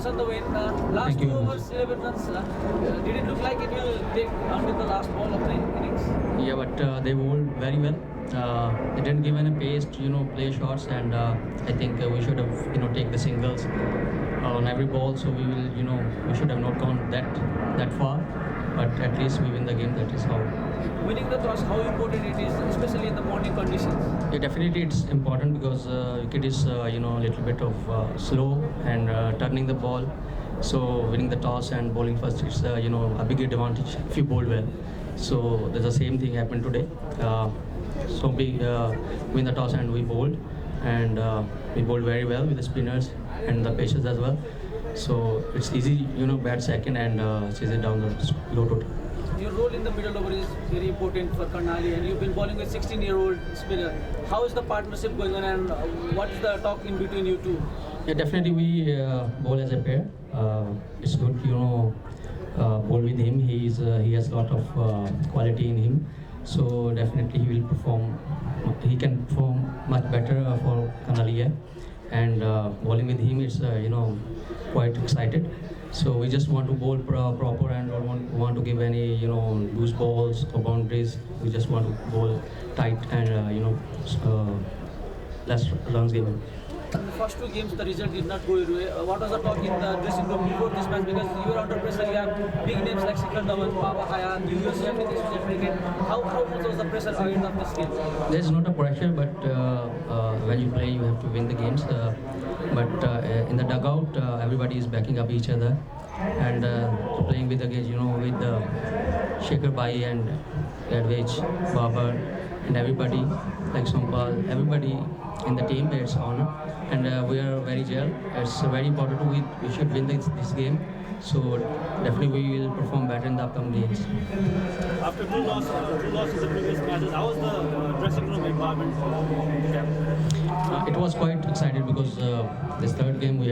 congrats on the win. Last Thank you 2 very much. overs, 11 runs. Did it look like it will take until the last ball of the innings? Yeah, but they bowled very well. They didn't give any pace to play shots, and I think we should have take the singles on every ball. So we should have not gone that far, but at least we win the game. That is how. Winning the toss, how important it is, especially in the morning conditions. Yeah, definitely it's important because wicket is a little bit of slow and turning the ball. So winning the toss and bowling first is a big advantage if you bowl well. So the same thing happened today. So we win the toss and we bowled, and we bowled very well with the spinners and the pacers as well. So it's easy, bat second and chase it down the low total. Your role in the middle over is very important for Karnali, and you've been bowling with 16-year-old spinner. How is the partnership going on, and what is the talk in between you two? Yeah, definitely we bowl as a pair. It's good, bowl with him. He has a lot of quality in him. So definitely he will perform. He can perform much better for Kanalia, and bowling with him is quite excited. So we just want to bowl proper and don't want to give any loose balls or boundaries. We just want to bowl tight and less runs given. In the first 2 games, the result did not go your way. What was the talk in the dressing room before this match? Because you were under pressure, you have big names like Shikhar Dhawan, Baba Haya, Julius Cricket. How much was the pressure ahead of this game? There's not a pressure, but when you play, you have to win the games. But in the dugout, everybody is backing up each other, and playing with the games, with Shekhar Bhai and Gadvej, Babar, and everybody like Sompal, everybody in the team. It's honor, and we are very gel. It's very important to we should win this game. So definitely we will perform better in the upcoming games. After two losses in the previous matches, how was the dressing room environment in the camp? It was quite excited because this third game we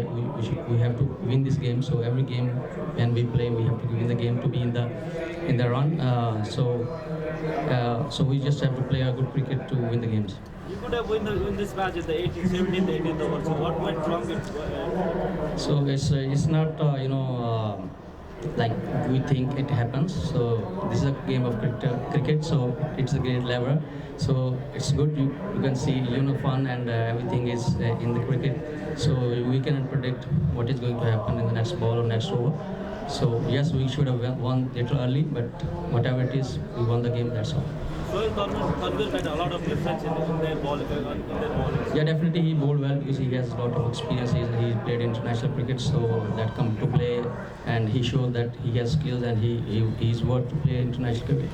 have to win this game. So every game when we play, we have to win the game to be in the run. So we just have to play a good cricket to win the games. You could have won this match at the 17th, 18th over. So what went wrong? So it's not like we think it happens. So this is a game of cricket. So it's a great level. So it's good. You can see fun and everything is in the cricket. So we cannot predict what is going to happen in the next ball or next over. So yes, we should have won little early, but whatever it is, we won the game. That's all. Sohail Tanvir had a lot of difference in their bowling. Yeah, definitely he bowled well because he has a lot of experience. He played international cricket, so that come to play, and he showed that he has skills and he's worth to play international cricket.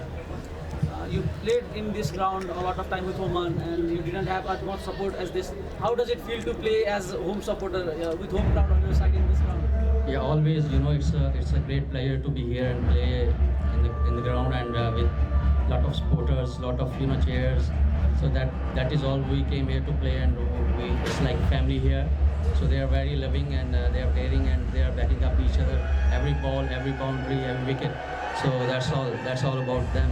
You played in this ground a lot of time with Oman, and you didn't have as much support as this. How does it feel to play as home supporter with home crowd on your side in this ground? Yeah, always. It's a great pleasure to be here and play in the ground and with lot of supporters, lot of chairs. So that is all we came here to play, and it's like family here. So they are very loving and they are caring and they are backing up each other. Every ball, every boundary, every wicket. So that's all about them.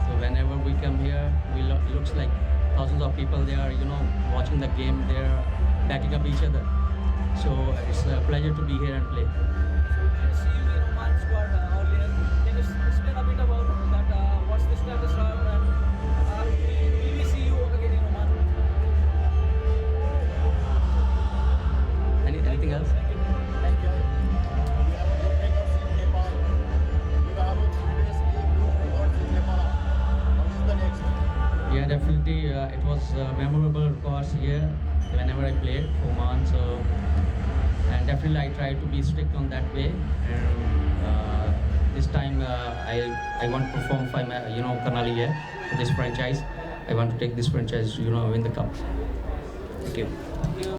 So whenever we come here, it looks like thousands of people. They are watching the game. They are backing up each other. So it's a pleasure to be here and play. I see you in Oman squad earlier. Can you explain a bit about that? What's the status now? And will we see you again in Oman? Anything else? Thank you. Yeah, definitely. It was memorable, of course, here whenever I played for Oman. So, and definitely I tried to be strict on that way. And this time I want to perform for Karnali here for this franchise. I want to take this franchise, win the cup. Thank you.